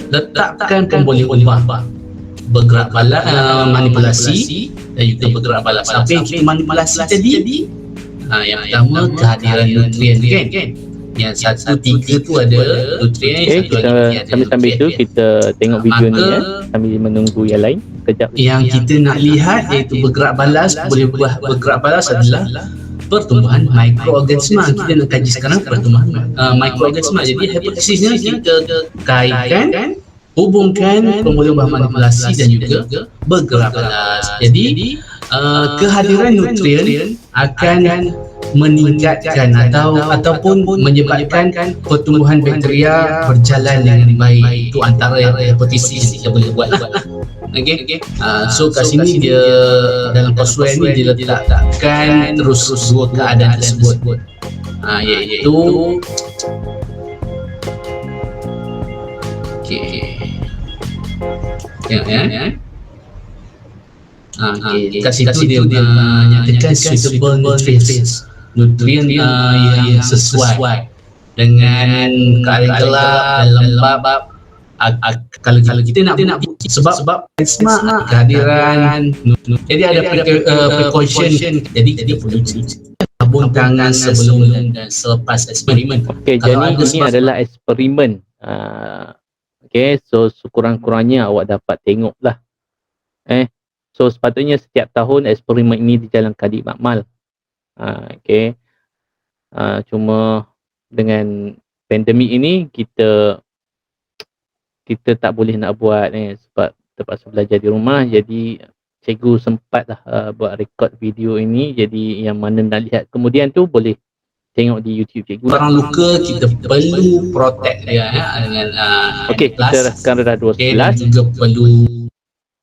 letakkan pun boleh ubah, bergerak balas, manipulasi dan juga bergerak balas. Apa yang kita manipulasi tadi? Yang pertama kehadiran nutrien kan. Yang satu tiga tu ada nutrien, Okay, satu lagi kita ada sambil-sambil tu nutrien. kita tengok video ni ya, sambil menunggu yang lain. Kejap. Yang kita nak lihat iaitu bergerak balas, boleh bergerak balas adalah pertumbuhan mikroorganisma. Kita nak kaji sekarang pertumbuhan mikroorganisma. Jadi hipotesisnya kita kaitkan, hubungkan pemboleh ubah manipulasi dan juga bergerak balas. Jadi kehadiran nutrien akan meningkatkan ataupun menyebabkan pertumbuhan bakteria berjalan dengan baik. Itu antara hipotesis yang kita boleh buat lah. Okay. So kat sini dia dalam persoalan ni dia letakkan terus dua keadaan tersebut, iaitu kat situ dia nyatakan suitable nutrients, nutrien yang sesuai dengan keadaan gelap dan lembab. Kalau kita nak sebab kehadiran, jadi ada precaution. Jadi kita perlu sabun tangan sebelum dan selepas eksperimen. Okey, jadi ini adalah eksperimen. Okey, so sekurang-kurangnya awak dapat tengok lah. So sepatutnya setiap tahun eksperimen ini dijalankan di makmal. Okey. Cuma dengan pandemik ini kita tak boleh nak buat sebab terpaksa belajar di rumah. Jadi cikgu sempatlah buat rekod video ini. Jadi yang mana nak lihat kemudian tu boleh tengok di YouTube cikgu. Orang luka kita perlu protect dia dengan okey, kita sekarang dah 12. juga perlu.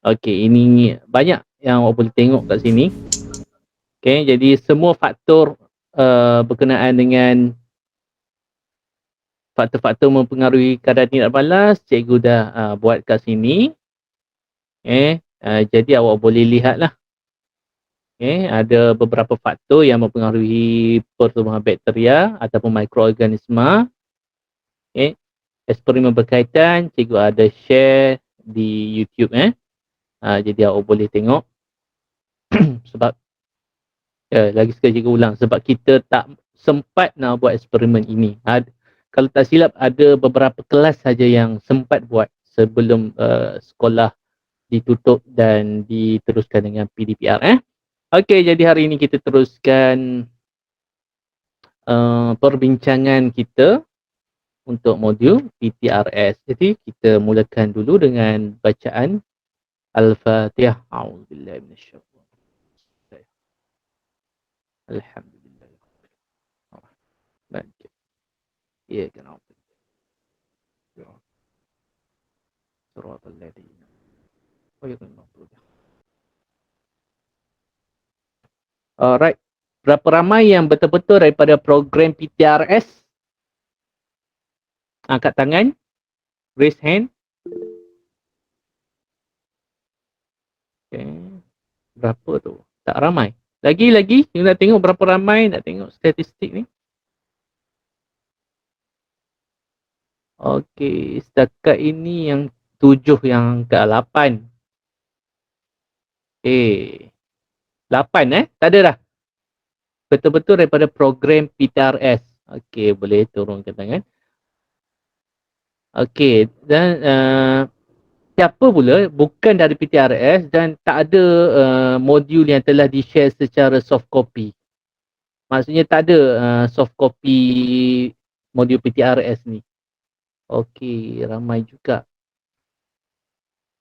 Okey, ini banyak yang awak boleh tengok kat sini. Okey, jadi semua faktor berkenaan dengan faktor-faktor mempengaruhi kadar tindak balas cikgu dah buat kat sini. Jadi awak boleh lihatlah. Ada beberapa faktor yang mempengaruhi pertumbuhan bakteria ataupun mikroorganisma. Eksperimen berkaitan cikgu ada share di YouTube. Jadi awak boleh tengok. Sebab lagi sekali cikgu ulang, sebab kita tak sempat nak buat eksperimen ini. Kalau tak silap ada beberapa kelas saja yang sempat buat sebelum sekolah ditutup dan diteruskan dengan PDPR. Okey, jadi hari ini kita teruskan perbincangan kita untuk modul PTRS. Jadi kita mulakan dulu dengan bacaan Al-Fatihah. A'udzubillahi minasyaitanir rajim. Alhamdulillah. Baik. Ya, kenapa? Suratul ladzina. Oh ya, kenapa? Alright. Berapa ramai yang betul-betul daripada program PTRS? Angkat tangan. Raise hand. Okay. Berapa tu? Tak ramai. Lagi-lagi, you nak tengok berapa ramai, nak tengok statistik ni. Okey, setakat ini yang 7 yang ke 8. Okey. 8 tak ada dah. Betul-betul daripada program PTRS. Okey, boleh turunkan tangan. Okey, dan siapa pula bukan dari PTRS dan tak ada modul yang telah di-share secara soft copy. Maksudnya tak ada soft copy modul PTRS ni. Okey, ramai juga.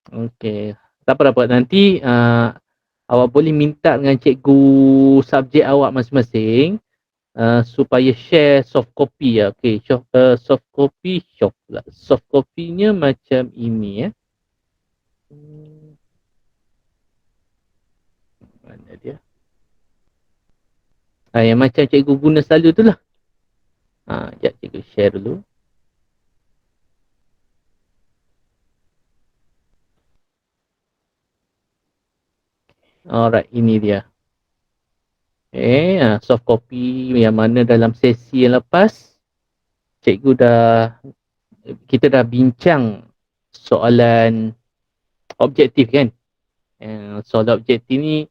Okey, tak apa-apa. Nanti awak boleh minta dengan cikgu subjek awak masing-masing supaya share soft copy ya. Okey, soft copy pula. Soft copy-nya macam ini ya. Mana dia? Yang macam cikgu guna selalu tu lah. Sekejap cikgu share dulu. Alright, ini dia. Soft copy yang mana dalam sesi yang lepas kita dah bincang soalan objektif kan. Soalan objektif ni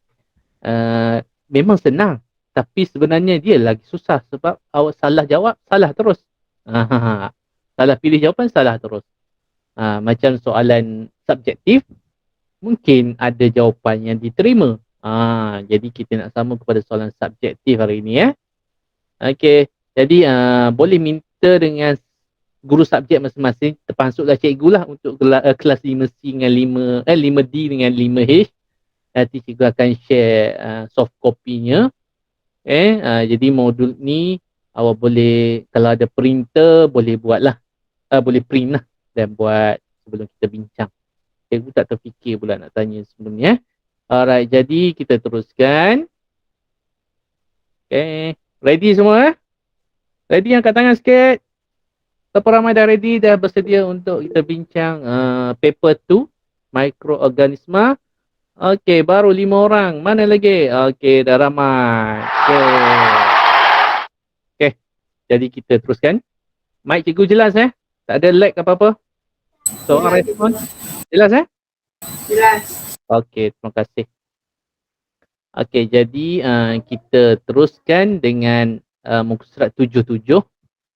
memang senang, tapi sebenarnya dia lagi susah sebab awak salah jawab, salah terus. Salah pilih jawapan, salah terus. Macam soalan subjektif, mungkin ada jawapan yang diterima. Jadi kita nak sama kepada soalan subjektif hari ini ya. Okey, jadi boleh minta dengan guru subjek masing-masing, termasuklah cikgu lah untuk kelas 5C dengan 5D dengan 5H. Nanti cikgu akan share soft copy-nya. Jadi modul ni awak boleh, kalau ada printer boleh buatlah, boleh print lah dan buat sebelum kita bincang. Cikgu tak terfikir pula nak tanya sebelum ni. Alright, jadi kita teruskan. Okay, ready semua? Ready, angkat tangan sikit. Berapa ramai dah ready, dah bersedia untuk kita bincang paper 2 mikroorganisma. Okey, baru 5 orang. Mana lagi? Okey, dah ramai. Okey, jadi kita teruskan. Mic cikgu jelas tak ada lag apa-apa? Soalan respon jelas Jelas. Okey, terima kasih. Okey, jadi kita teruskan dengan muka surat 77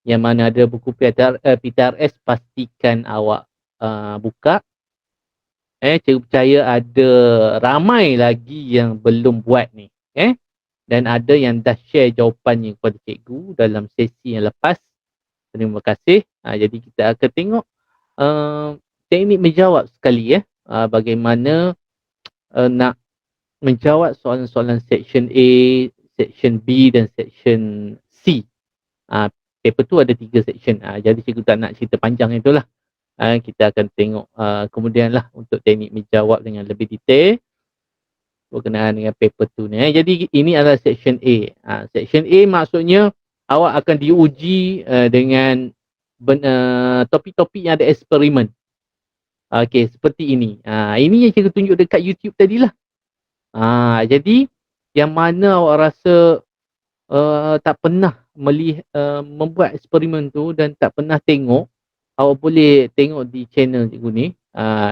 yang mana ada buku PTRS, pastikan awak buka. Cikgu percaya ada ramai lagi yang belum buat ni. Dan ada yang dah share jawapannya kepada cikgu dalam sesi yang lepas. Terima kasih. Jadi kita akan tengok teknik menjawab sekali bagaimana nak menjawab soalan-soalan section A, section B dan section C. Paper tu ada 3 section. Jadi cikgu tak nak cerita panjang itulah. Kita akan tengok kemudian lah untuk teknik menjawab dengan lebih detail berkenaan dengan paper tu ni. Jadi ini adalah section A. Section A maksudnya awak akan diuji dengan topik-topik yang ada eksperimen. Okey, seperti ini. Ini yang cikgu tunjuk dekat YouTube tadilah. Jadi yang mana awak rasa tak pernah membuat eksperimen tu dan tak pernah tengok, awak boleh tengok di channel cikgu ni.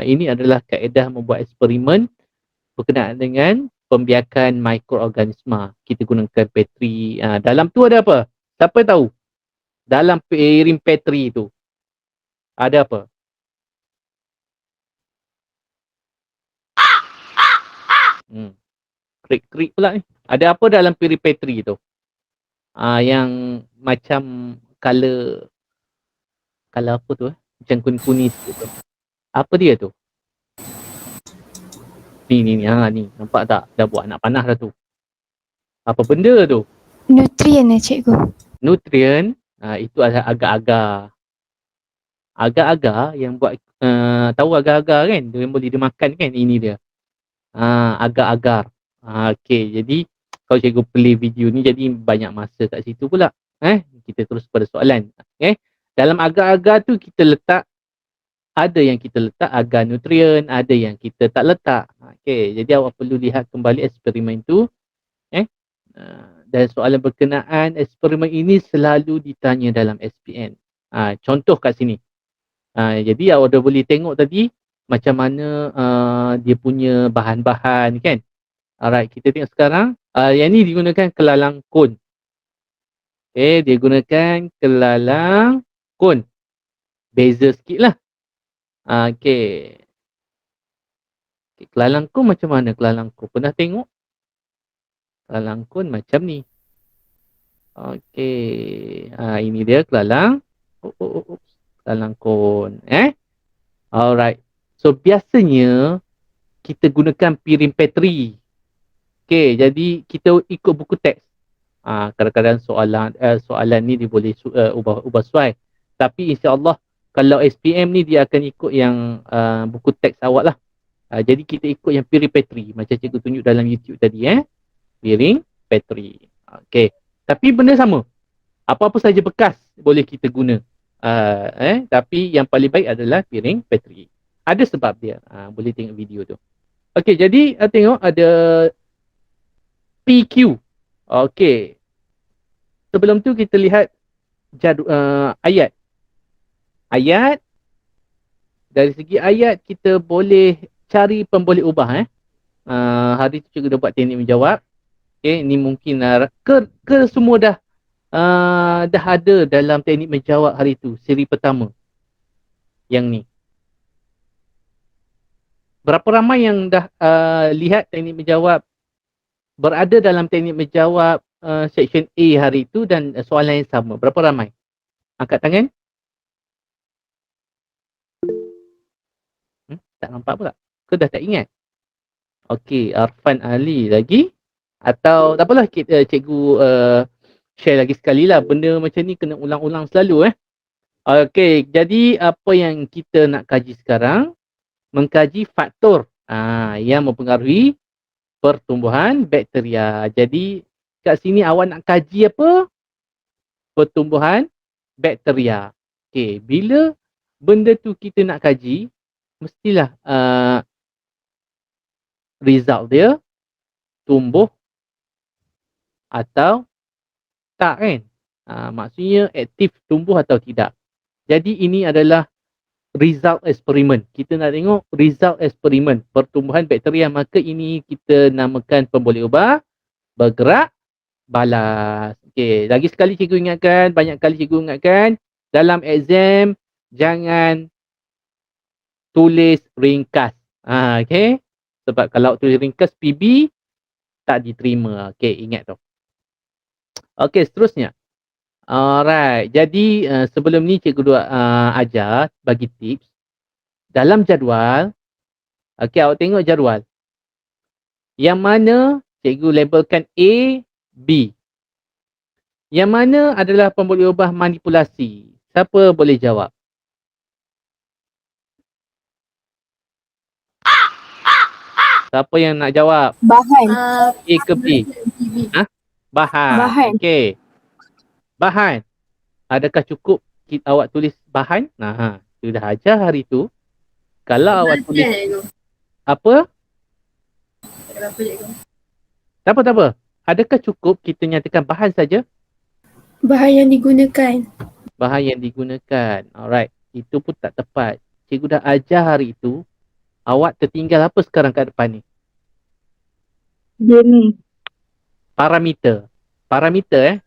Ini adalah kaedah membuat eksperimen berkenaan dengan pembiakan mikroorganisma. Kita gunakan Petri. Dalam tu ada apa? Siapa tahu? Dalam piring Petri tu ada apa? Krik-krik pula ni. Ada apa dalam piring Petri tu? Yang macam color apa tu macam kuning-kuning sikit tu. Apa dia tu? Ni nampak tak? Dah buat anak panah dah tu. Apa benda tu? Nutrien cikgu. Nutrien, itu adalah agar-agar. Agar-agar yang buat, tahu agar-agar kan? Dia yang boleh dimakan kan? Ini dia. Agar-agar. Okey, jadi kalau cikgu play video ni jadi banyak masa kat situ pula. Kita terus pada soalan. Dalam agar-agar tu kita letak, ada yang kita letak agar nutrien, ada yang kita tak letak. Okey, jadi awak perlu lihat kembali eksperimen tu. Dan soalan berkenaan eksperimen ini selalu ditanya dalam SPM. Contoh kat sini. Jadi awak dah boleh tengok tadi macam mana dia punya bahan-bahan kan. Alright, kita tengok sekarang. Yang ni digunakan kelalang kon. Dia gunakan kelalang kon. Beza sikit lah. Kelalang kon macam mana kelalang kon? Pernah tengok? Kelalang kon macam ni. Ini dia kelalang. Kelalang kon. Alright. So biasanya kita gunakan piring Petri. Jadi kita ikut buku teks. Kadang-kadang soalan ni dia boleh ubah suai. Tapi insya-Allah kalau SPM ni dia akan ikut yang buku teks awak lah. Jadi kita ikut yang piring Petri macam cikgu tunjuk dalam YouTube tadi piring Petri. Tapi benda sama. Apa-apa saja bekas boleh kita guna. Tapi yang paling baik adalah piring Petri. Ada sebab dia. Boleh tengok video tu. Jadi tengok ada PQ. Sebelum tu kita lihat ayat. Ayat dari segi ayat kita boleh cari pemboleh ubah. Hari tu cikgu dah buat teknik menjawab. Okay, ni mungkin ke semua dah ada dalam teknik menjawab hari tu, siri pertama yang ni. Berapa ramai yang dah lihat teknik menjawab, berada dalam teknik menjawab section A hari tu dan soalan yang sama? Berapa ramai? Angkat tangan. Tak nampak pula. Ke dah tak ingat? Okey, Arfan Ali lagi. Atau tak apalah, cikgu share lagi sekali lah. Benda macam ni kena ulang-ulang selalu. Okey, jadi apa yang kita nak kaji sekarang? Mengkaji faktor yang mempengaruhi pertumbuhan bakteria. Jadi kat sini awak nak kaji apa? Pertumbuhan bakteria. Okey, bila benda tu kita nak kaji, mestilah result dia tumbuh atau tak kan? Maksudnya aktif tumbuh atau tidak. Jadi ini adalah result eksperimen. Kita nak tengok result eksperimen pertumbuhan bakteria, maka ini kita namakan pemboleh ubah bergerak balas. Okey, lagi sekali cikgu ingatkan, banyak kali cikgu ingatkan, dalam exam jangan tulis ringkas. Okey. Sebab kalau tulis ringkas PB tak diterima. Okey, ingat tu. Okey, seterusnya. Alright. Jadi sebelum ni cikgu ajar bagi tips dalam jadual. Okey, awak tengok jadual. Yang mana cikgu labelkan A, B. Yang mana adalah pemboleh ubah manipulasi? Siapa boleh jawab? Siapa yang nak jawab? Bahan. A ke B? Bahan. Okey. Bahan. Adakah cukup awak tulis bahan? Sudah ajar hari tu. Kalau awak tulis apa? Tak apa. Adakah cukup kita nyatakan bahan saja? Bahan yang digunakan. Bahan yang digunakan. Alright. Itu pun tak tepat. Cikgu dah ajar hari itu. Awak tertinggal apa sekarang kat depan ni? Jenis. Parameter. Parameter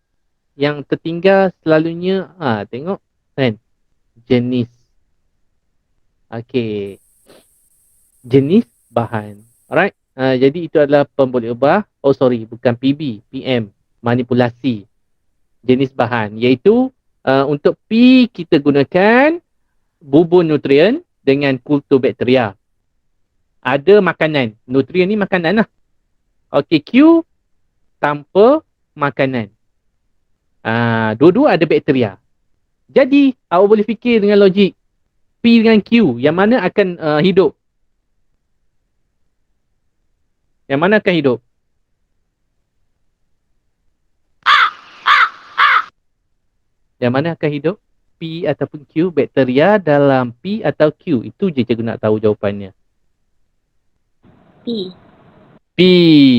yang tertinggal selalunya tengok kan, jenis. Okey. Jenis bahan. Alright. Jadi itu adalah pemboleh ubah. Bukan PB, PM, manipulasi jenis bahan, iaitu untuk P kita gunakan bubur nutrien dengan kultur bakteria. Ada makanan. Nutrien ni makanan lah. Okey, Q tanpa makanan. Dua-dua ada bakteria. Jadi awak boleh fikir dengan logik, P dengan Q, yang mana akan hidup? Yang mana akan hidup? Yang mana akan hidup? P ataupun Q, bakteria dalam P atau Q? Itu je cikgu nak tahu jawapannya. P. P.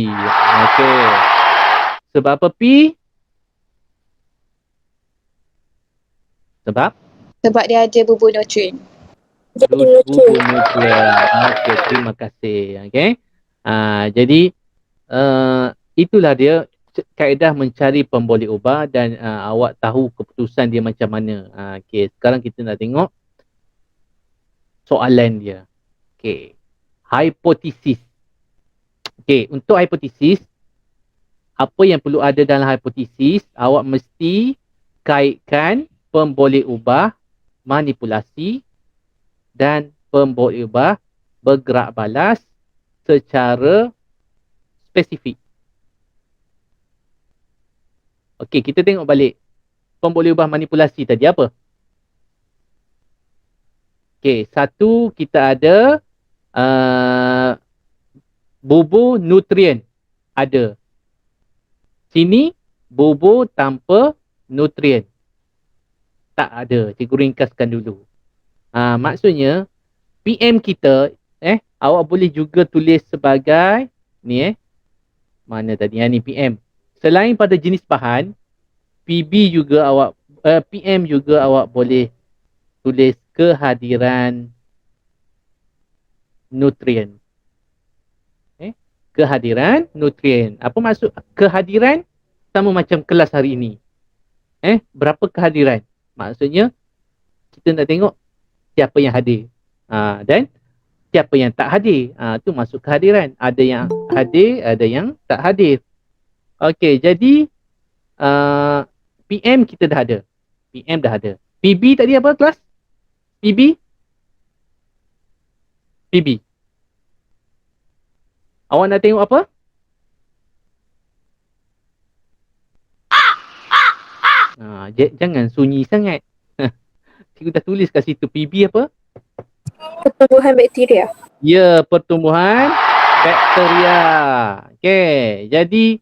Okey. Sebab apa P? Sebab Dia ada bubur nutrien. bubur nutrien. Okey, terima kasih. Okey. Jadi itulah dia kaedah mencari pemboleh ubah dan awak tahu keputusan dia macam mana. Okey, sekarang kita nak tengok soalan dia. Okey. Hipotesis. Okey, untuk hipotesis, apa yang perlu ada dalam hipotesis? Awak mesti kaitkan pemboleh ubah manipulasi dan pemboleh ubah bergerak balas secara spesifik. Okey, kita tengok balik. Pemboleh ubah manipulasi tadi apa? Okey, satu kita ada bubur nutrien ada. Sini bubur tanpa nutrien tak ada. Cikgu ringkaskan dulu. Maksudnya PM kita awak boleh juga tulis sebagai ni mana tadi ni PM. Selain pada jenis bahan, PB juga awak PM juga awak boleh tulis kehadiran nutrien. Kehadiran nutrien. Apa maksud kehadiran? Sama macam kelas hari ini. Berapa kehadiran? Maksudnya kita nak tengok siapa yang hadir. Dan siapa yang tak hadir. Tu masuk kehadiran. Ada yang hadir, ada yang tak hadir. Okey, jadi PM kita dah ada. PM dah ada. PB tadi apa kelas? PB? PB. Awak nak tengok apa? Jangan sunyi sangat. Cikgu dah tulis kat situ. PB apa? Pertumbuhan bakteria. Ya, pertumbuhan bakteria. Okey, jadi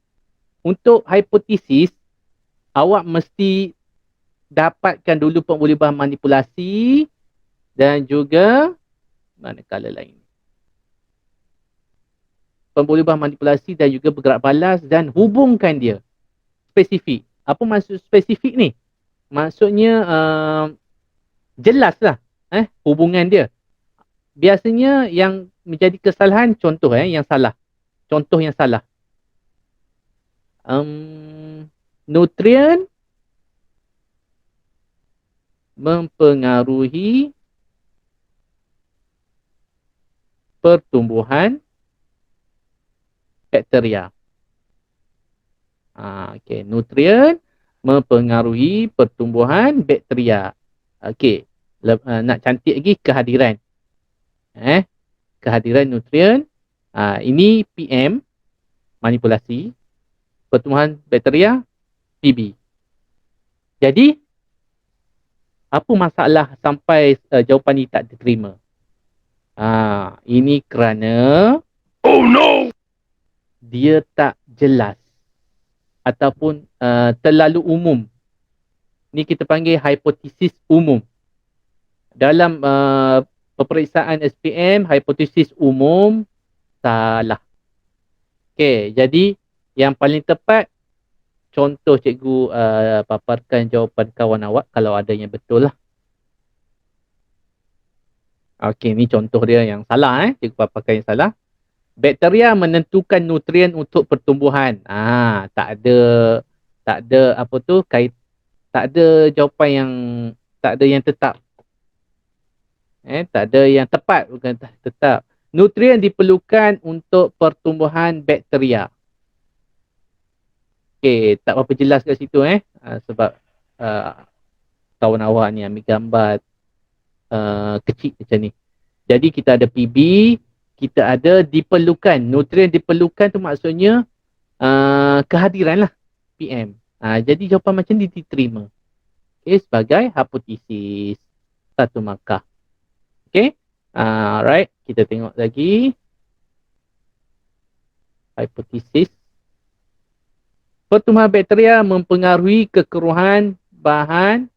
untuk hipotesis, awak mesti dapatkan dulu pemboleh bahan manipulasi dan juga mana kala lain. Pemboleh bahan manipulasi dan juga bergerak balas dan hubungkan dia. Spesifik. Apa maksud spesifik ni? Maksudnya jelaslah hubungan dia. Biasanya yang menjadi kesalahan contoh yang salah. Contoh yang salah. Nutrien mempengaruhi pertumbuhan bakteria. Okey, nutrien mempengaruhi pertumbuhan bakteria. Okey, nak cantik lagi kehadiran. Kehadiran nutrien. Ini PM, manipulasi. Pertumbuhan bakteria, PB. Jadi, apa masalah sampai jawapan ni tak diterima? Ini kerana dia tak jelas ataupun terlalu umum. Ni kita panggil hipotesis umum. Dalam peperiksaan SPM, hipotesis umum salah. Okey, jadi yang paling tepat contoh cikgu paparkan jawapan kawan awak kalau ada yang betul lah. Okey, ni contoh dia yang salah cikgu paparkan yang salah. Bakteria menentukan nutrien untuk pertumbuhan. Tak ada apa tu tak ada jawapan yang tak ada yang tetap. Tak ada yang tepat, bukan tetap. Nutrien diperlukan untuk pertumbuhan bakteria. Okey, tak berapa jelas kat situ sebab kawan awak ni ambil gambar kecil macam ni. Jadi kita ada PB, kita ada diperlukan. Nutrien diperlukan tu maksudnya kehadiran lah PM. Jadi jawapan macam ni diterima. Okey, sebagai hipotesis satu markah. Okey. Alright, kita tengok lagi. Hipotesis. Pertumbuhan bakteria mempengaruhi kekeruhan bahan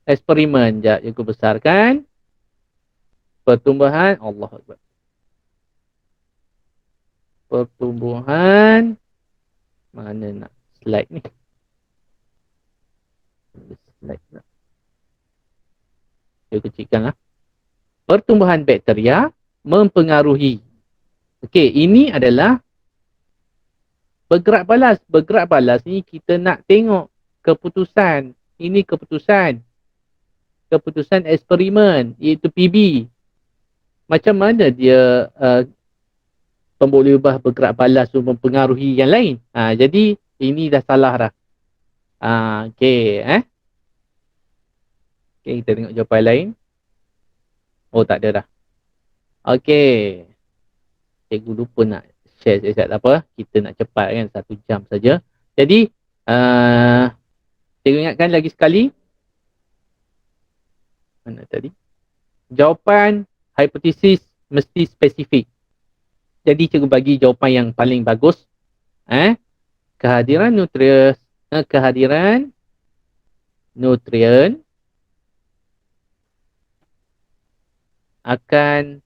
eksperimen. Sekejap, cikgu besarkan. Pertumbuhan, Allah Akbar. Pertumbuhan, mana nak slide ni? Slide nak. Cikgu kecilkan lah. Pertumbuhan bakteria mempengaruhi. Okey, ini adalah bergerak balas. Bergerak balas ni kita nak tengok keputusan. Ini keputusan. Keputusan eksperimen iaitu PB. Macam mana dia pemboleh ubah bergerak balas tu mempengaruhi yang lain. Jadi ini dah salah dah. Okey, okey, kita tengok jawapan lain. Oh, tak ada dah. Okey. Cikgu lupa nak share siap-siap apa. Kita nak cepat kan 1 jam saja. Jadi cikgu ingatkan lagi sekali. Mana tadi? Jawapan hipotesis mesti spesifik. Jadi cikgu bagi jawapan yang paling bagus. Kehadiran nutrien akan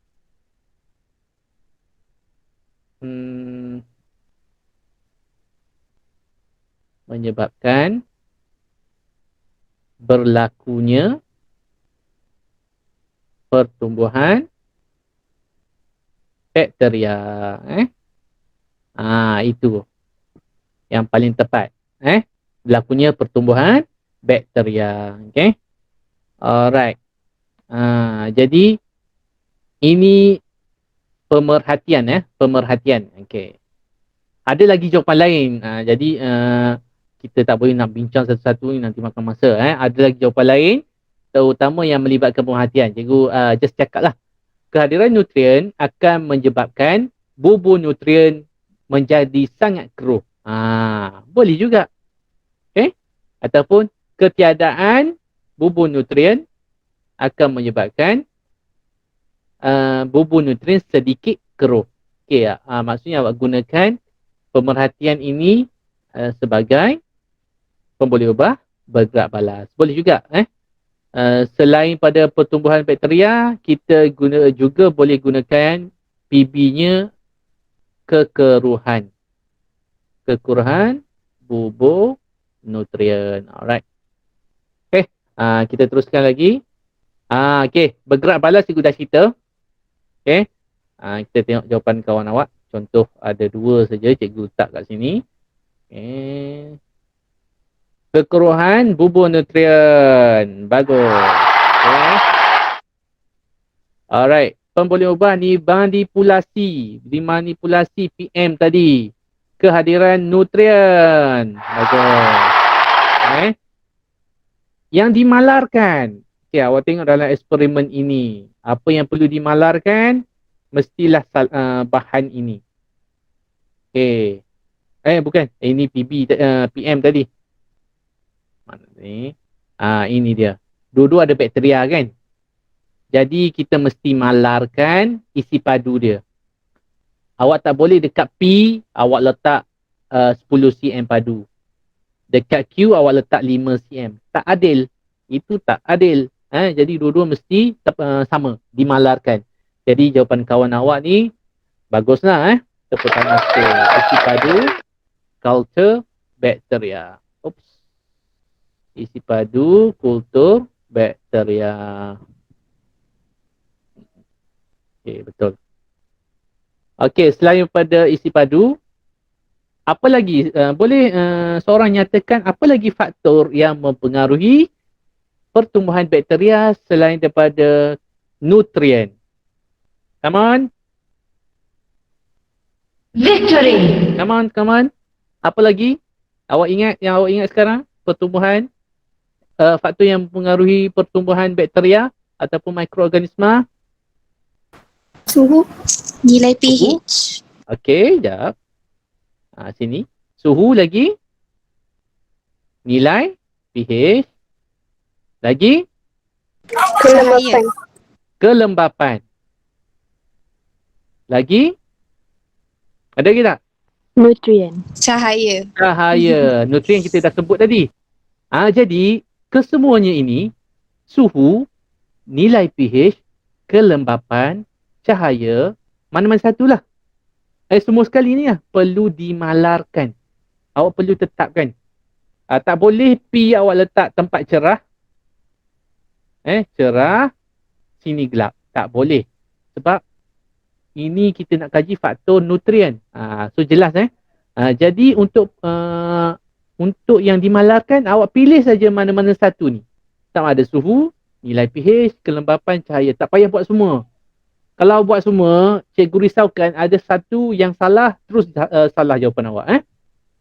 menyebabkan berlakunya pertumbuhan bakteria. Itu yang paling tepat. Berlakunya pertumbuhan bakteria. Okay. Alright. Jadi ini pemerhatian. Pemerhatian. Okay. Ada lagi jawapan lain. Jadi kita tak boleh nak bincang satu-satu ni, nanti makan masa. Ada lagi jawapan lain, terutama yang melibatkan pemerhatian. Cikgu just cakap lah. Kehadiran nutrien akan menyebabkan bubur nutrien menjadi sangat keruh. Boleh juga. Okay? Ataupun ketiadaan bubur nutrien akan menyebabkan bubur nutrien sedikit keruh. Okay, maksudnya awak gunakan pemerhatian ini sebagai pemboleh ubah bergerak balas. Boleh juga. Selain pada pertumbuhan bakteria, kita juga boleh gunakan PB-nya kekeruhan. Kekeruhan bubur nutrien. Alright. Okay. Kita teruskan lagi. Okay. Bergerak balas cikgu dah cerita. Okay. Kita tengok jawapan kawan awak. Contoh ada 2 saja cikgu letak kat sini. Okay. Kekeruhan bubur nutrien. Bagus. Okay. Alright. Pemboleh ubah dimanipulasi PM tadi. Kehadiran nutrien. Bagus. Okay. Yang dimalarkan. Okay, awak tengok dalam eksperimen ini. Apa yang perlu dimalarkan? Mestilah bahan ini. Okay. Bukan. Ini PM tadi. Mana ni? Ini dia. Dua-dua ada bakteria kan? Jadi kita mesti malarkan isi padu dia. Awak tak boleh dekat P, awak letak 10 cm padu. Dekat Q, awak letak 5 cm. Tak adil. Itu tak adil. Jadi dua-dua mesti sama, dimalarkan. Jadi jawapan kawan awak ni, baguslah. Tepuk tangan sikit. Isi padu, culture, bakteria. Oops. Isi padu, kultur, bakteria. Okay, betul. Okey, selain pada isi padu, apa lagi? Boleh seorang nyatakan apa lagi faktor yang mempengaruhi pertumbuhan bakteria selain daripada nutrien? Come on. Victory. Come on. Apa lagi? Yang awak ingat sekarang? Pertumbuhan, faktor yang mempengaruhi pertumbuhan bakteria ataupun mikroorganisma. Suhu. Nilai pH. Okey, jap. Sini. Suhu lagi. Nilai pH. Lagi. Kelembapan. Kelembapan. Lagi. Ada lagi tak? Nutrien. Cahaya. Cahaya. Nutrien kita dah sebut tadi. Jadi, kesemuanya ini, suhu, nilai pH, kelembapan, cahaya, mana-mana satulah. Semua sekali ni lah, perlu dimalarkan. Awak perlu tetapkan. Tak boleh P awak letak tempat cerah. Cerah, sini gelap. Tak boleh. Sebab ini kita nak kaji faktor nutrien. So jelas jadi untuk yang dimalarkan, awak pilih saja mana-mana satu ni. Sama ada suhu, nilai pH, kelembapan, cahaya. Tak payah buat semua. Kalau buat semua, cikgu risaukan ada satu yang salah, terus salah jawapan awak.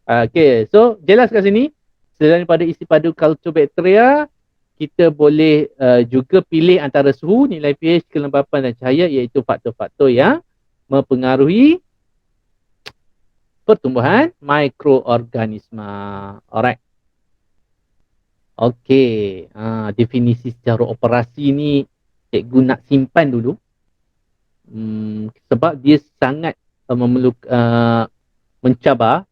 Okay, so jelas kat sini. Selain pada isi padu kultur bakteria, kita boleh juga pilih antara suhu, nilai pH, kelembapan dan cahaya, iaitu faktor-faktor yang mempengaruhi pertumbuhan mikroorganisma. Alright. Okey. Definisi secara operasi ni cikgu nak simpan dulu. Sebab dia sangat mencabar.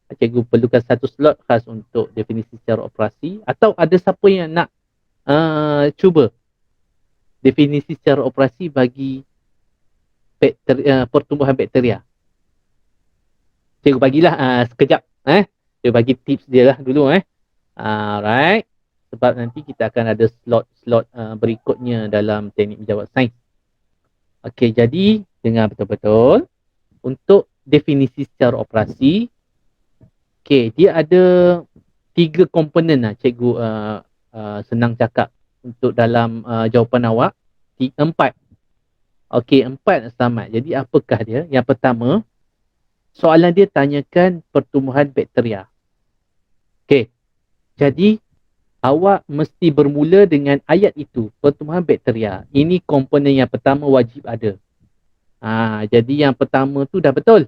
Cikgu perlukan satu slot khas untuk definisi secara operasi. Atau ada siapa yang nak cuba definisi secara operasi bagi pertumbuhan bakteria? Cikgu bagilah sekejap. Cikgu bagi tips dia lah dulu. Alright. Sebab nanti kita akan ada slot berikutnya dalam teknik menjawab sains. Okey, jadi dengar betul-betul. Untuk definisi secara operasi, okey, dia ada 3 komponen lah cikgu senang cakap untuk dalam jawapan awak. 4. Okey, 4 selamat. Jadi apakah dia? Yang pertama, soalan dia tanyakan pertumbuhan bakteria. Okey. Jadi awak mesti bermula dengan ayat itu, pertumbuhan bakteria. Ini komponen yang pertama wajib ada. Jadi yang pertama tu dah betul.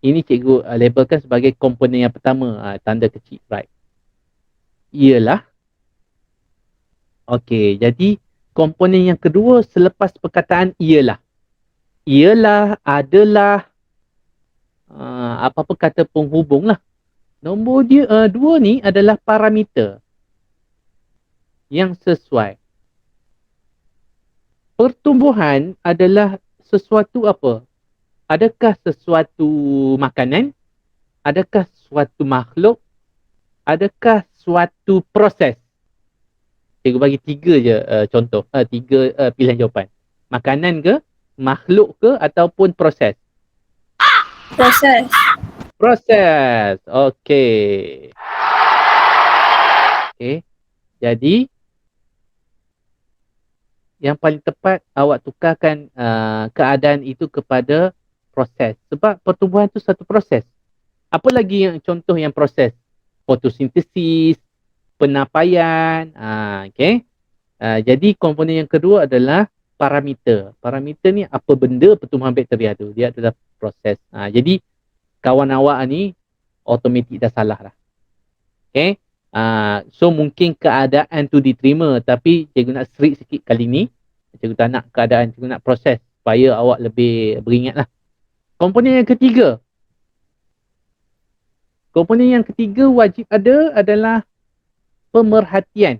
Ini cikgu labelkan sebagai komponen yang pertama, tanda kecil, right. Ialah, okey, jadi komponen yang kedua selepas perkataan ialah. Ialah, adalah, apa-apa kata penghubung lah. Nombor dia, 2 ni adalah parameter yang sesuai. Pertumbuhan adalah sesuatu apa? Adakah sesuatu makanan? Adakah suatu makhluk? Adakah suatu proses? Cikgu bagi 3 je contoh, 3 pilihan jawapan. Makanan ke, makhluk ke, ataupun proses? Proses. Proses. Okey. Okey. Jadi yang paling tepat awak tukarkan keadaan itu kepada proses. Sebab pertumbuhan itu satu proses. Apa lagi yang contoh yang proses? Fotosintesis, penapaian. Okey. Jadi komponen yang kedua adalah parameter. Parameter ni apa benda pertumbuhan bakteria tu? Dia adalah proses. Jadi kawan awak ni automatik dah salah lah. Okey. So mungkin keadaan tu diterima, tapi cikgu nak strict sikit kali ni. Cikgu tak nak keadaan, cikgu nak proses supaya awak lebih beringat lah. Komponen yang ketiga. Komponen yang ketiga wajib ada adalah pemerhatian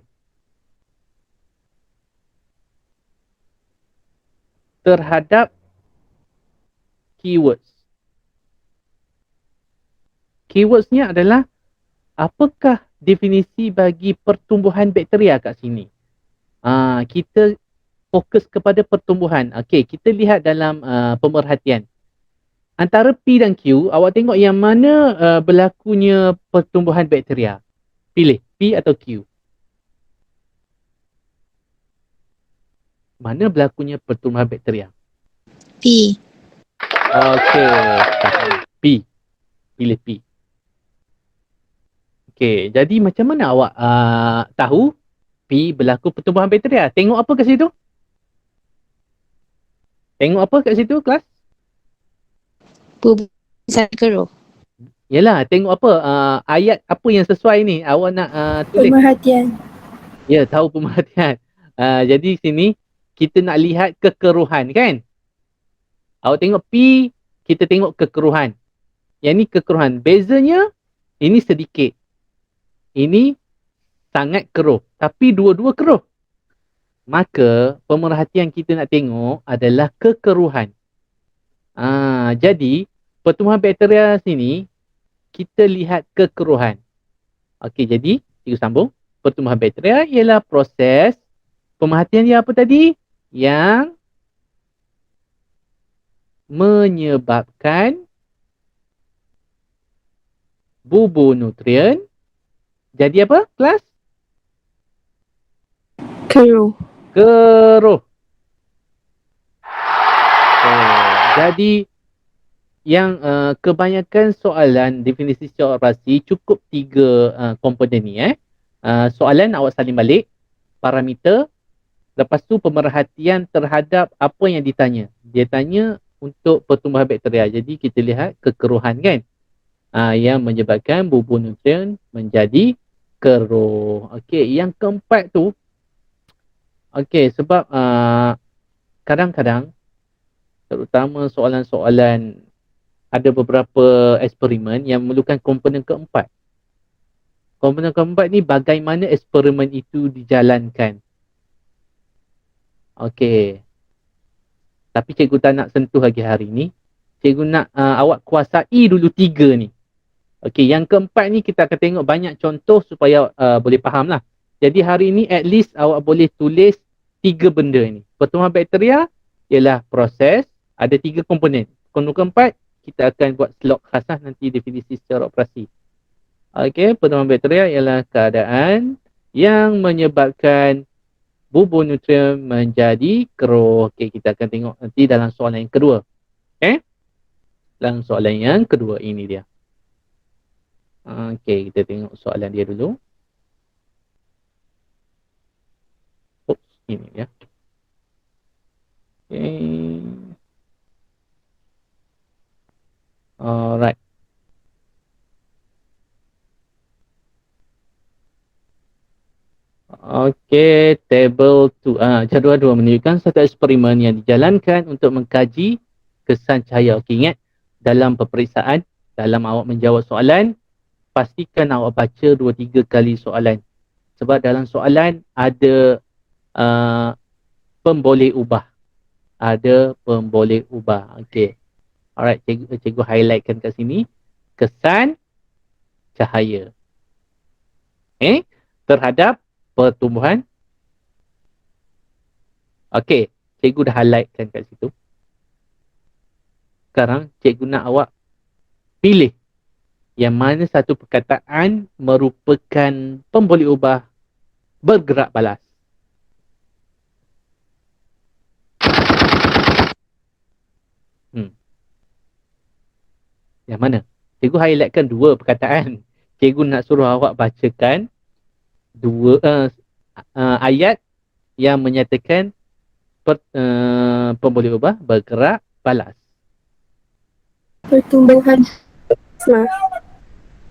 terhadap keywords. Keywordsnya adalah apakah definisi bagi pertumbuhan bakteria kat sini. Kita fokus kepada pertumbuhan. Okey, kita lihat dalam pemerhatian. Antara P dan Q, awak tengok yang mana berlakunya pertumbuhan bakteria. Pilih P atau Q. Mana berlakunya pertumbuhan bakteria? P. Okey, P. Pilih P. Okey, jadi macam mana awak tahu P berlaku pertumbuhan bakteria? Tengok apa kat situ? Tengok apa kat situ, kelas? Bubusan keruh. Yalah, tengok apa? Ayat apa yang sesuai ni? Awak nak tulis. Pemerhatian. Ya, tahu pemerhatian. Jadi sini kita nak lihat kekeruhan, kan? Awak tengok P, kita tengok kekeruhan. Yang ni kekeruhan. Bezanya, ini sedikit. Ini sangat keruh. Tapi dua-dua keruh. Maka pemerhatian kita nak tengok adalah kekeruhan. Jadi pertumbuhan bakteria sini kita lihat kekeruhan. Okey, jadi cikgu sambung. Pertumbuhan bakteria ialah proses. Pemerhatian dia apa tadi? Yang menyebabkan bubur nutrien jadi apa, kelas? Keruh. Keruh. Jadi yang kebanyakan soalan definisi secara operasi cukup 3 komponen ni. Soalan awak salin balik, parameter, lepas tu pemerhatian terhadap apa yang ditanya. Dia tanya untuk pertumbuhan bakteria. Jadi kita lihat kekeruhan, kan? Yang menyebabkan bubur nutrien menjadi keruh. Okey, yang keempat tu, okey, sebab kadang-kadang terutama soalan-soalan ada beberapa eksperimen yang memerlukan komponen keempat. Komponen keempat ni bagaimana eksperimen itu dijalankan. Okey. Tapi cikgu tak nak sentuh lagi hari ni. Cikgu nak awak kuasai dulu 3 ni. Okey, yang keempat ni kita akan tengok banyak contoh supaya boleh faham lah. Jadi hari ni at least awak boleh tulis 3 benda ni. Pertumbuhan bakteria ialah proses. Ada 3 komponen. Komponen keempat, kita akan buat slot khas nanti definisi secara operasi. Okey, pertemuan bakteria ialah keadaan yang menyebabkan bubur nutrien menjadi keruh. Okey, kita akan tengok nanti dalam soalan yang kedua. Okey? Dalam soalan yang kedua ini dia. Okey, kita tengok soalan dia dulu. Oops, ini dia. Okey. Alright. Okey, table 2. Jadual 2 menunjukkan satu eksperimen yang dijalankan untuk mengkaji kesan cahaya. Okey, ingat dalam peperiksaan, dalam awak menjawab soalan, pastikan awak baca 2-3 kali soalan. Sebab dalam soalan ada pemboleh ubah. Ada pemboleh ubah. Okey. Alright, cikgu highlightkan kat sini. Kesan cahaya. Terhadap pertumbuhan. Okey, cikgu dah highlightkan kat situ. Sekarang cikgu nak awak pilih yang mana satu perkataan merupakan pemboleh ubah bergerak balas. Yang mana? Cikgu highlightkan 2 perkataan. Cikgu nak suruh awak bacakan 2 ayat yang menyatakan pemboleh ubah bergerak balas.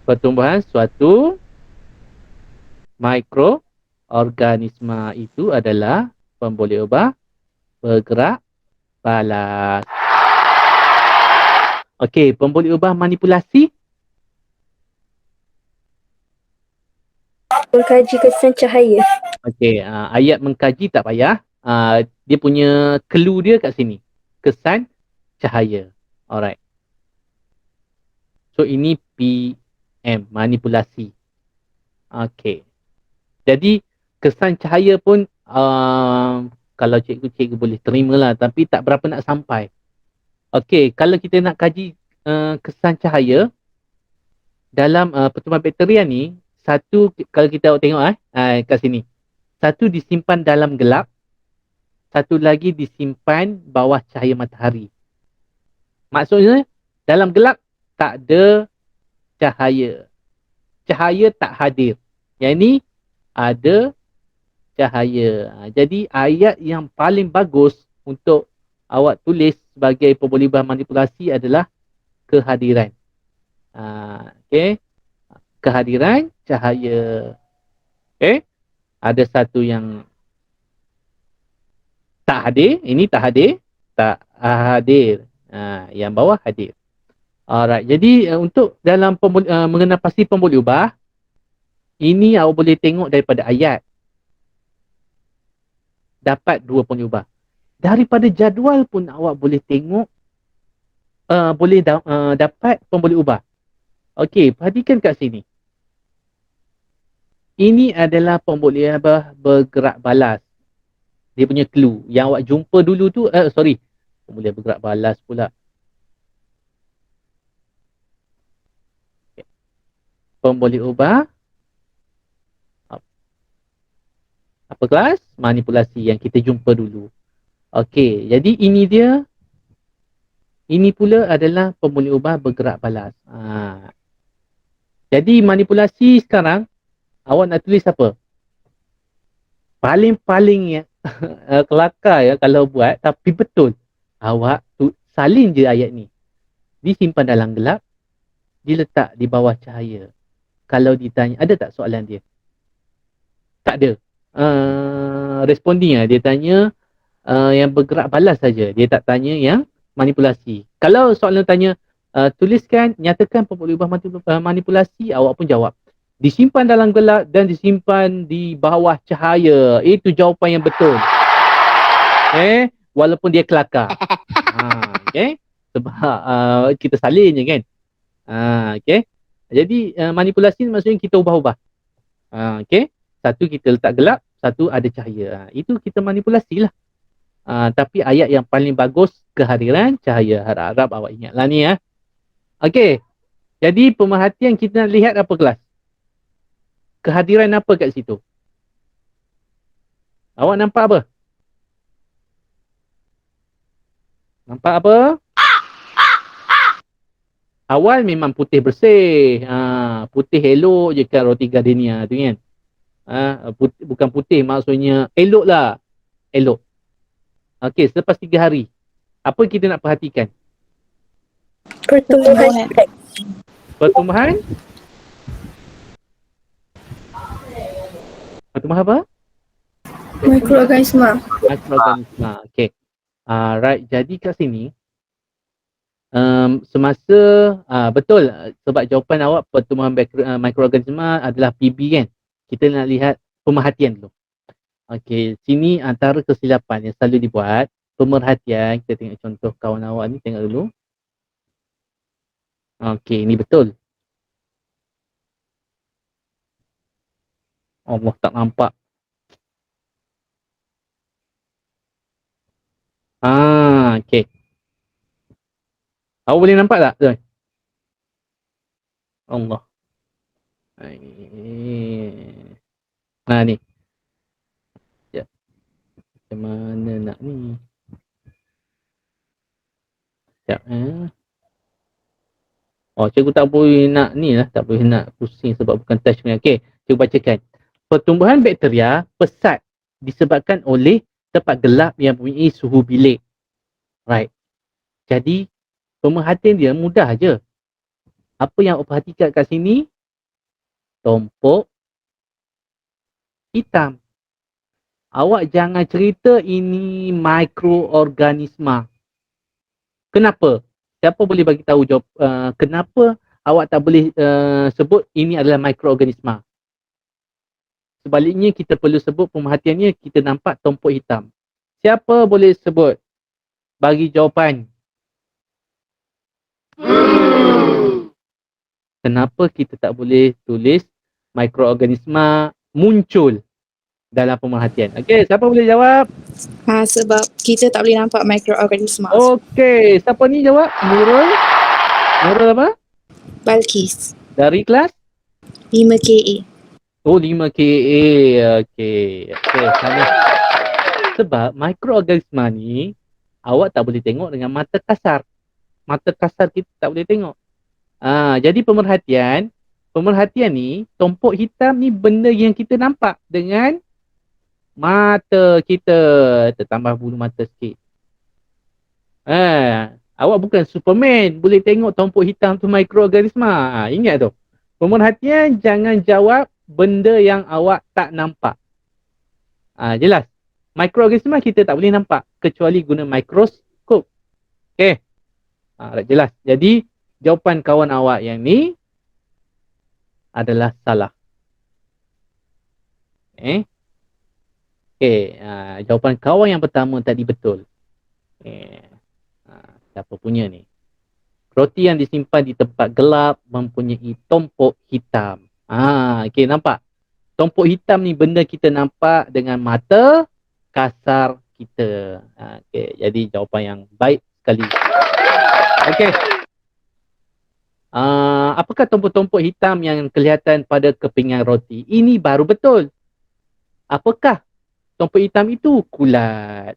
Pertumbuhan suatu mikroorganisma itu adalah pemboleh ubah bergerak balas. Okey, pemboleh ubah manipulasi. Mengkaji kesan cahaya. Okey, ayat mengkaji tak payah. Dia punya clue dia kat sini. Kesan cahaya. Alright. So ini PM, manipulasi. Okey. Jadi kesan cahaya pun kalau cikgu boleh terima lah, tapi tak berapa nak sampai. Okey, kalau kita nak kaji kesan cahaya dalam pertumbuhan bakteria ni, satu kalau kita tengok kat sini. Satu disimpan dalam gelap, satu lagi disimpan bawah cahaya matahari. Maksudnya dalam gelap tak ada cahaya. Cahaya tak hadir. Yang ini ada cahaya. Jadi ayat yang paling bagus untuk awak tulis sebagai pemboleh ubah manipulasi adalah kehadiran. Okey. Kehadiran cahaya. Okey. Ada satu yang tak hadir. Ini tak hadir. Tak hadir. Yang bawah hadir. Alright. Jadi untuk dalam mengenal pasti pemboleh ubah, ini awak boleh tengok daripada ayat. Dapat 2 pemboleh ubah. Daripada jadual pun awak boleh tengok, boleh dapat pemboleh ubah. Okey, perhatikan kat sini. Ini adalah pemboleh ubah bergerak balas. Dia punya clue. Yang awak jumpa dulu tu, pemboleh bergerak balas pula. Okay. Pemboleh ubah apa kelas? Manipulasi yang kita jumpa dulu. Okey, jadi ini dia. Ini pula adalah pemboleh ubah bergerak balas. Jadi manipulasi sekarang, awak nak tulis apa? Paling-paling kelakar ya kalau buat, tapi betul. Awak salin je ayat ni. Disimpan dalam gelap, diletak di bawah cahaya. Kalau ditanya, ada tak soalan dia? Tak ada. Responding dia tanya yang bergerak balas saja. Dia tak tanya yang manipulasi. Kalau soalan tanya tuliskan, nyatakan pemboleh ubah manipulasi, awak pun jawab. Disimpan dalam gelap dan disimpan di bawah cahaya. Itu jawapan yang betul. Walaupun dia kelakar. Sebab kita salin je kan. Jadi manipulasi maksudnya kita ubah-ubah. Satu kita letak gelap, satu ada cahaya. Itu kita manipulasi lah. Tapi ayat yang paling bagus kehadiran cahaya. Harap-harap awak ingatlah ni ya. Okey. Jadi pemerhatian kita nak lihat apa kelas? Kehadiran apa kat situ? Awak nampak apa? Nampak apa? Awal memang putih bersih. Putih elok je kan roti gardenia tu kan. Bukan putih maksudnya elok lah. Elok. Okey, selepas 3 hari. Apa kita nak perhatikan? Pertumbuhan. Pertumbuhan? Pertumbuhan apa? Mikroorganisma. Mikroorganisma. Okey. Right. Jadi kat sini semasa betul sebab jawapan awak pertumbuhan mikroorganisma adalah PB kan. Kita nak lihat pemerhatian dulu. Okey, sini antara kesilapan yang selalu dibuat, pemerhatian. Kita tengok contoh kawan awak ni, tengok dulu. Okey, ini betul. Allah, tak nampak. Okey. Awak boleh nampak tak? Tuan? Allah. Ni. Ya. Macam mana nak ni? Sekejap. Cikgu tak boleh nak ni lah. Tak boleh nak pusing sebab bukan touch screen. Okey, cikgu bacakan. Pertumbuhan bakteria pesat disebabkan oleh tempat gelap yang mempunyai suhu bilik. Right. Jadi, pemerhatian dia mudah je. Apa yang awak perhatikan kat sini? Tompok hitam. Awak jangan cerita ini mikroorganisma. Kenapa? Siapa boleh bagi tahu jawab kenapa awak tak boleh sebut ini adalah mikroorganisma? Sebaliknya kita perlu sebut pemerhatiannya, kita nampak tompok hitam. Siapa boleh sebut? Bagi jawapan. Kenapa kita tak boleh tulis mikroorganisma muncul dalam pemerhatian? Okey, siapa boleh jawab? Sebab kita tak boleh nampak mikroorganisma. Okey, siapa ni jawab? Nurul? Nurul apa? Balkis. Dari kelas? 5KA. Oh, 5KA. Okey. Sama. Sebab mikroorganisma ni awak tak boleh tengok dengan mata kasar. Mata kasar kita tak boleh tengok. Jadi pemerhatian ni, tompok hitam ni benda yang kita nampak dengan mata kita. Tertambah bulu mata sikit. Awak bukan Superman, boleh tengok tompok hitam tu mikroorganisma. Ingat tu. Pemerhatian jangan jawab benda yang awak tak nampak. Jelas. Mikroorganisma kita tak boleh nampak kecuali guna mikroskop. Okey. Jelas. Jadi jawapan kawan awak yang ni adalah salah. Jawapan kawan yang pertama tadi betul. Siapa punya ni? Roti yang disimpan di tempat gelap mempunyai tompok hitam. Okey, nampak? Tompok hitam ni benda kita nampak dengan mata kasar kita. Okey, jadi jawapan yang baik sekali. Okey. Apakah tompok-tompok hitam yang kelihatan pada kepingan roti? Ini baru betul. Apakah tompok hitam itu? Kulat.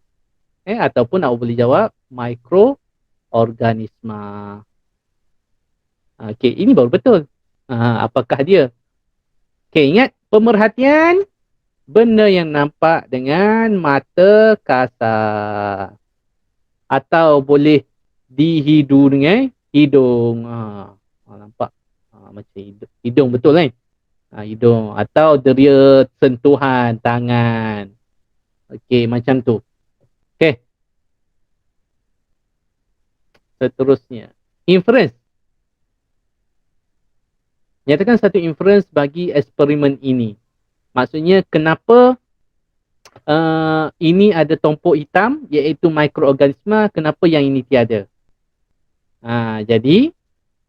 Ataupun awak boleh jawab mikroorganisma. Okey, ini baru betul. Apakah dia? Okey, ingat pemerhatian benda yang nampak dengan mata kasar. Atau boleh dihidung dengan hidung. Nampak? Macam hidung betul kan? Hidung. Atau deria sentuhan tangan. Okey, macam tu. Okey. Seterusnya. Inference. Nyatakan satu inference bagi eksperimen ini. Maksudnya kenapa ini ada tompok hitam iaitu mikroorganisma, kenapa yang ini tiada? Jadi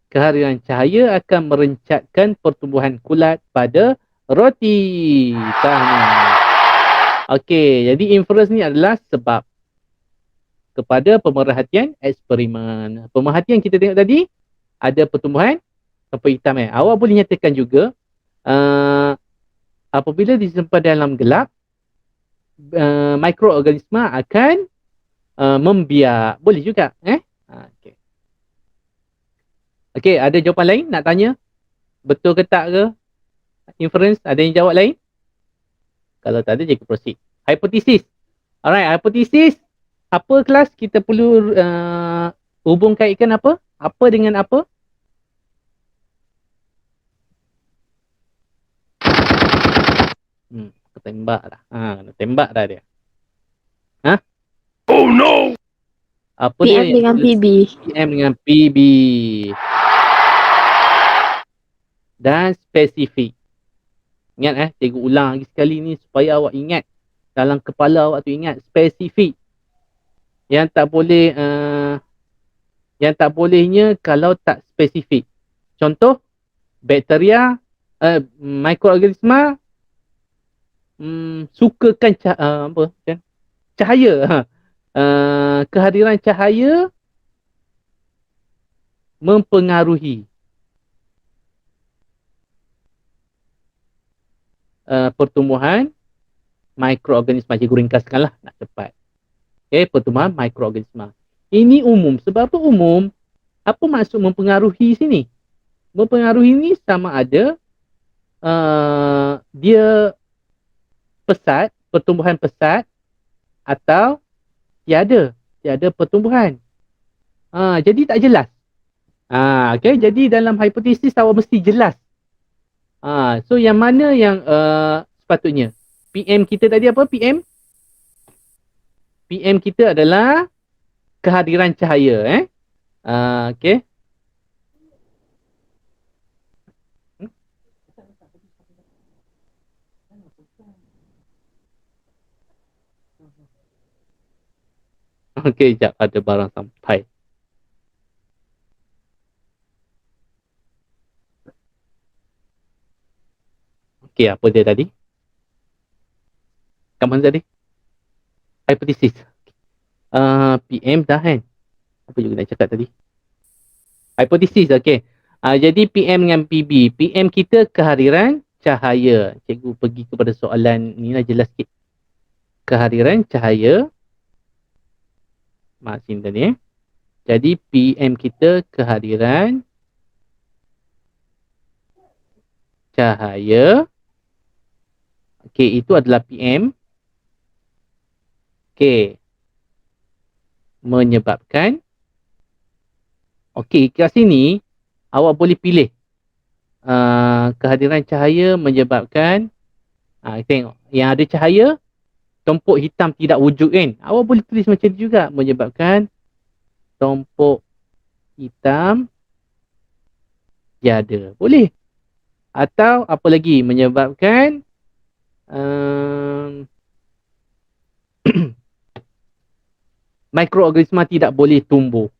kehadiran cahaya akan merencatkan pertumbuhan kulat pada roti. Okey, jadi inference ni adalah sebab. kepada pemerhatian eksperimen. Pemerhatian kita tengok tadi, ada pertumbuhan tompok hitam. Awak boleh nyatakan juga, apabila disimpan dalam gelap, mikroorganisma akan membiak. Boleh juga. Okey. Okey, ada jawapan lain nak tanya? Betul ke tak ke? Inference, ada yang jawab lain? Kalau tak ada, jadi proceed. Hipotesis. Alright, hipotesis. Apa kelas kita perlu hubung kaitkan apa? Apa dengan apa? Ketembak dah. Kena tembak dah dia. Oh no! Apa PM dia? dengan PB. PM dengan PB. Dan spesifik. Ingat cikgu ulang lagi sekali ni supaya awak ingat. Dalam kepala awak tu ingat spesifik. Yang tak bolehnya kalau tak spesifik. Contoh, bakteria, mikroorganisma sukakan cahaya. Kehadiran cahaya mempengaruhi pertumbuhan mikroorganisma. Cikgu ringkaskanlah nak cepat. Pertumbuhan mikroorganisma. Ini umum. Sebab apa umum? Apa maksud mempengaruhi sini? Mempengaruhi ni sama ada dia pesat, pertumbuhan pesat, atau tiada pertumbuhan. Jadi tak jelas. Jadi dalam hipotesis awak mesti jelas. So yang mana yang sepatutnya? PM kita tadi apa? PM kita adalah kehadiran cahaya. Okey. Okey, jap ada barang sampai. Okey, apa dia tadi? Kat mana tadi? Hipotesis. PM dah kan? Apa juga nak cakap tadi? Hipotesis, okey. Jadi PM dengan PB. PM kita kehadiran cahaya. Cikgu pergi kepada soalan ni lah jelas sikit. Kehadiran cahaya. Sini tadi Jadi PM kita kehadiran cahaya. Okey, itu adalah PM. Okey. Menyebabkan. Okey, kat sini awak boleh pilih. Kehadiran cahaya menyebabkan. Tengok. Yang ada cahaya, tompok hitam tidak wujud kan. Awak boleh tulis macam tu juga. Menyebabkan tompok hitam tiada. Boleh. Atau apa lagi? Menyebabkan mikroorganisma tidak boleh tumbuh.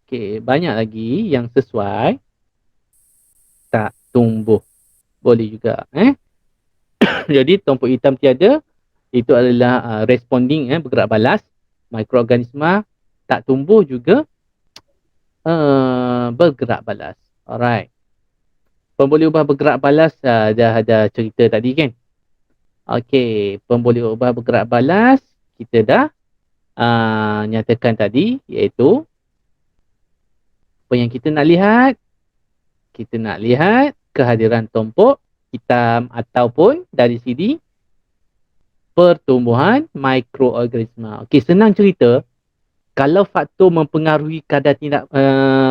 Okey, banyak lagi yang sesuai. Tak tumbuh. Boleh juga. Jadi tompok hitam tiada. Itu adalah responding, bergerak balas. Mikroorganisma tak tumbuh juga bergerak balas. Alright. Pemboleh ubah bergerak balas dah ada cerita tadi kan. Okey, pemboleh ubah bergerak balas kita dah nyatakan tadi, iaitu apa yang kita nak lihat? Kita nak lihat kehadiran tompok hitam ataupun dari sini pertumbuhan mikroorganisma. Okey, senang cerita. Kalau faktor mempengaruhi kadar tindak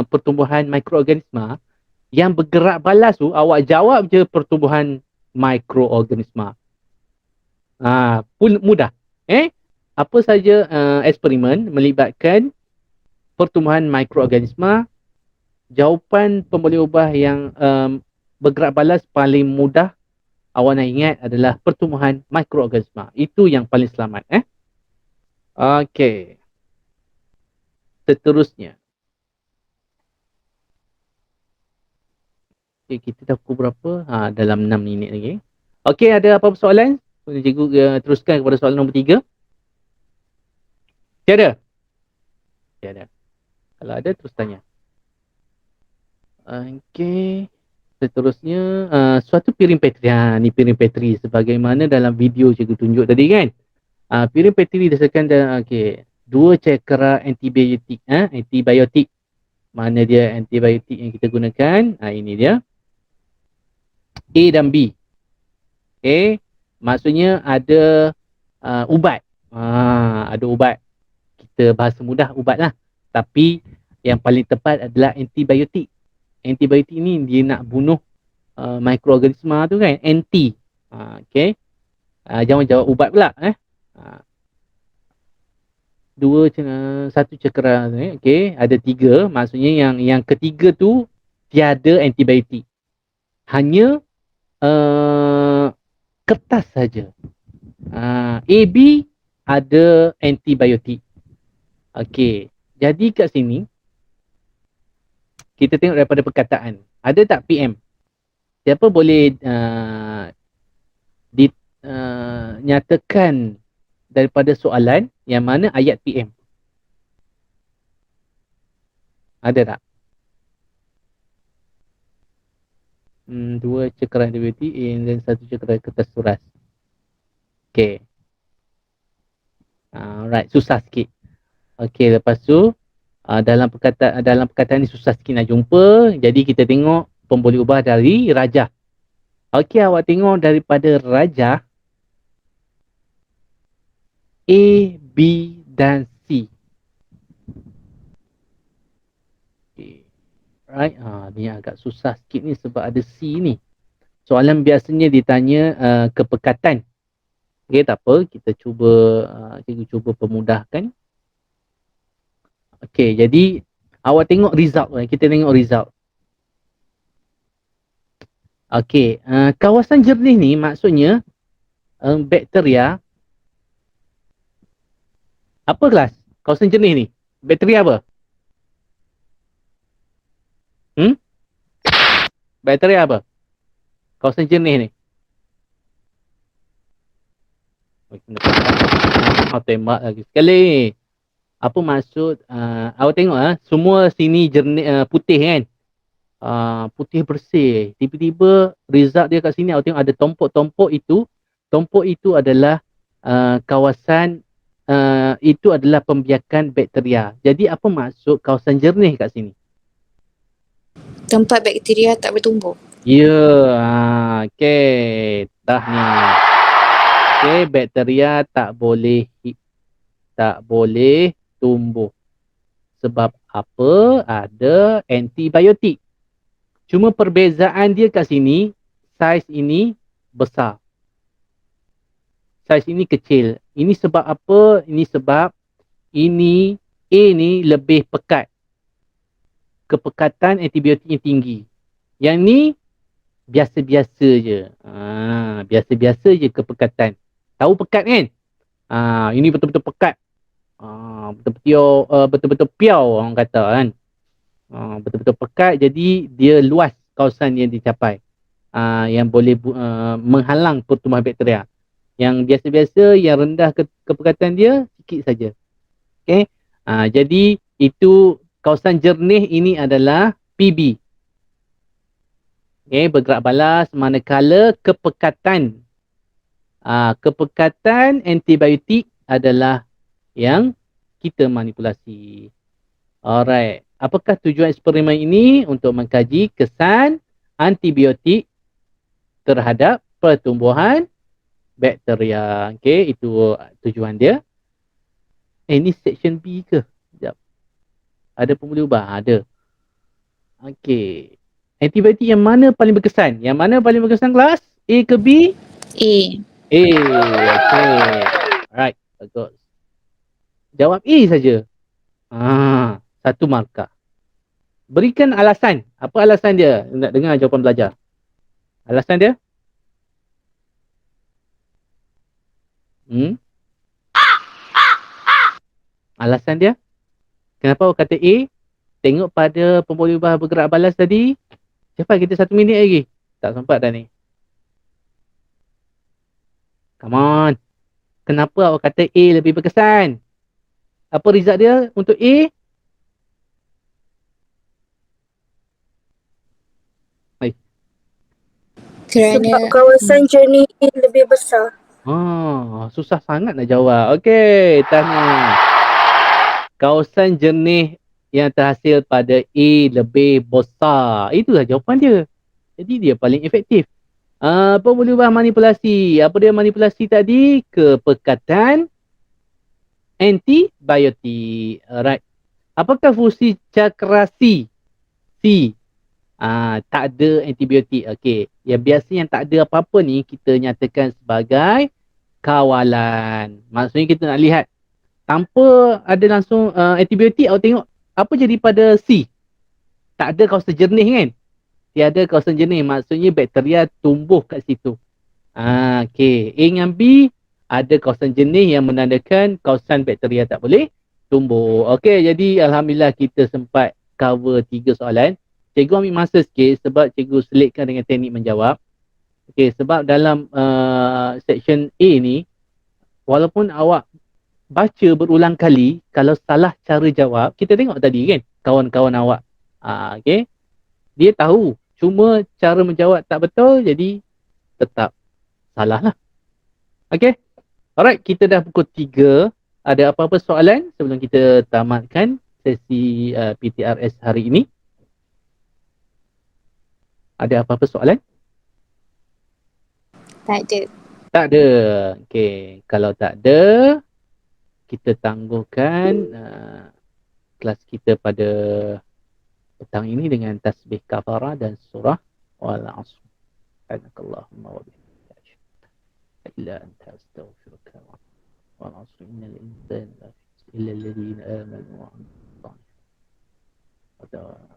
pertumbuhan mikroorganisma, yang bergerak balas tu awak jawab je pertumbuhan mikroorganisma. Pun mudah. Apa saja eksperimen melibatkan pertumbuhan mikroorganisma, jawapan pemboleh ubah yang bergerak balas paling mudah awak nak ingat adalah pertumbuhan mikroorganisma. Itu yang paling selamat. Okey. Seterusnya. Okay, kita dah pukul berapa? Dalam 6 minit lagi. Okey, ada apa-apa soalan? Cikgu teruskan kepada soalan nombor 3. Tiada? Tiada. Kalau ada terus tanya. Okey. Seterusnya, suatu piring petri. Ni piring petri sebagaimana dalam video cikgu tunjuk tadi kan. Piring petri disediakan dalam, dua cakera antibiotik. Antibiotik. Mana dia antibiotik yang kita gunakan? Ini dia. A dan B. Maksudnya ada ubat. Ada ubat. Kita bahasa mudah ubat lah. Tapi yang paling tepat adalah antibiotik. Antibiotik ni dia nak bunuh mikroorganisma tu kan. Anti. Jangan jawab ubat pula. Satu cakera. Ada 3. Maksudnya yang ketiga tu tiada antibiotik. Hanya kertas saja. AB ada antibiotik. Jadi kat sini kita tengok daripada perkataan. Ada tak PM? Siapa boleh nyatakan daripada soalan yang mana ayat PM? Ada tak? 2 cakera antibiotik dan 1 cakera kertas suras. Alright, susah sikit. Lepas tu dalam perkataan ni susah sikit nak jumpa. Jadi kita tengok pemboleh ubah dari rajah. Awak tengok daripada rajah A, B dan C. Right, ni agak susah sikit ni sebab ada C ni. Soalan biasanya ditanya kepekatan. Tak apa, kita cuba pemudahkan. Jadi awak tengok result. Kita tengok result. Kawasan jernih ni maksudnya bakteria. Apa kelas? Kawasan jernih ni? Bakteria apa? Bakteria apa? Kawasan jernih ni. Tembak lagi sekali. Apa maksud? Awak tengok semua sini jernih, putih kan? Putih bersih. Tiba-tiba result dia kat sini awak tengok ada tompok-tompok itu. Tompok itu adalah kawasan itu adalah pembiakan bakteria. Jadi apa maksud kawasan jernih kat sini? Tempat bakteria tak bertumbuh. Ya, dah ni. Bakteria tak boleh tumbuh. Sebab apa? Ada antibiotik. Cuma perbezaan dia kat sini, saiz ini besar. Saiz ini kecil. Ini sebab apa? Ini sebab ini A ni lebih pekat. Kepekatan antibiotiknya tinggi. Yang ni biasa-biasa je. Biasa-biasa je kepekatan. Tahu pekat kan? Ini betul-betul pekat. Betul-betul piau orang kata kan. Betul-betul pekat, jadi dia luas kawasan yang dicapai. Yang boleh menghalang pertumbuhan bakteria. Yang biasa-biasa, yang rendah kepekatan dia sikit saja. Jadi itu kawasan jernih ini adalah PB. Bergerak balas manakala kepekatan antibiotik adalah yang kita manipulasi. Alright. Apakah tujuan eksperimen ini? Untuk mengkaji kesan antibiotik terhadap pertumbuhan bakteria. Itu tujuan dia. Ini section B ke? Sekejap. Ada pemboleh ubah? Ada. Antibiotik yang mana paling berkesan? Yang mana paling berkesan kelas? A ke B? A. A. Alright. Bagus. Jawab A saja. 1 markah. Berikan alasan. Apa alasan dia? Nak dengar jawapan belajar. Alasan dia? Alasan dia? Kenapa awak kata A? Tengok pada pemboleh ubah bergerak balas tadi. Cepat, kita 1 minit lagi. Tak sempat dah ni. Come on. Kenapa awak kata A lebih berkesan? Apa result dia untuk A? Kerana Kawasan jernih lebih besar. Susah sangat nak jawab. Okey, tanya. Kawasan jernih yang terhasil pada A lebih besar. Itulah jawapan dia. Jadi dia paling efektif. Apa boleh ubah manipulasi? Apa dia manipulasi tadi? Kepekatan antibiotik. Alright. Apakah fungsi cakrasi? C. Tak ada antibiotik. Okey. Yang biasa yang tak ada apa-apa ni kita nyatakan sebagai kawalan. Maksudnya kita nak lihat tanpa ada langsung antibiotik, awak tengok apa jadi pada C? Tak ada kawasan jernih kan? Tiada kawasan jernih. Maksudnya bakteria tumbuh kat situ. Okey. A dengan B ada kawasan jernih yang menandakan kawasan bakteria tak boleh tumbuh. Okey, jadi alhamdulillah kita sempat cover 3 soalan. Cikgu ambil masa sikit sebab cikgu selitkan dengan teknik menjawab. Okey, sebab dalam section A ni, walaupun awak baca berulang kali, kalau salah cara jawab, kita tengok tadi kan, kawan-kawan awak. Okey, dia tahu, cuma cara menjawab tak betul, jadi tetap salah lah. Okey, alright, kita dah pukul 3. Ada apa-apa soalan sebelum kita tamatkan sesi PTRS hari ini? Ada apa-apa soalan? tak ada. Tak ada. Okey, kalau tak ada, kita tangguhkan kelas kita pada petang ini dengan tasbih kafarah dan surah wal asr. Subhanakallahumma wa bihamdika asyhadu an la ilaha illa anta astaghfiruka wal asr innal insana lafi khusr illa alladhina amanu wa amilus salihati.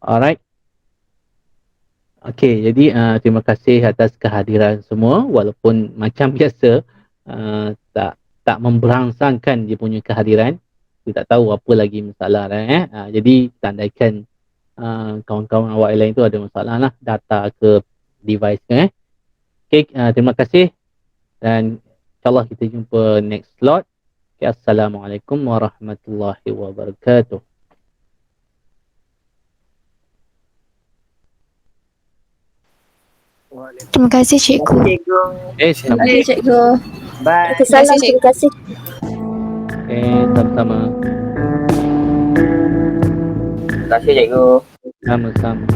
Alright. Okey, jadi terima kasih atas kehadiran semua, walaupun macam biasa tak memberangsangkan dia punya kehadiran. Kita tak tahu apa lagi masalah dah. Jadi tandaikan kawan-kawan awak lain tu ada masalah lah, data ke device ke. Okey, terima kasih dan insyaAllah kita jumpa next slot. Okay, Assalamualaikum warahmatullahi wabarakatuh. Terima kasih cikgu. Sama. Terima kasih cikgu. Bye. Salam, terima kasih. Sama-sama. Terima kasih cikgu. Sama-sama.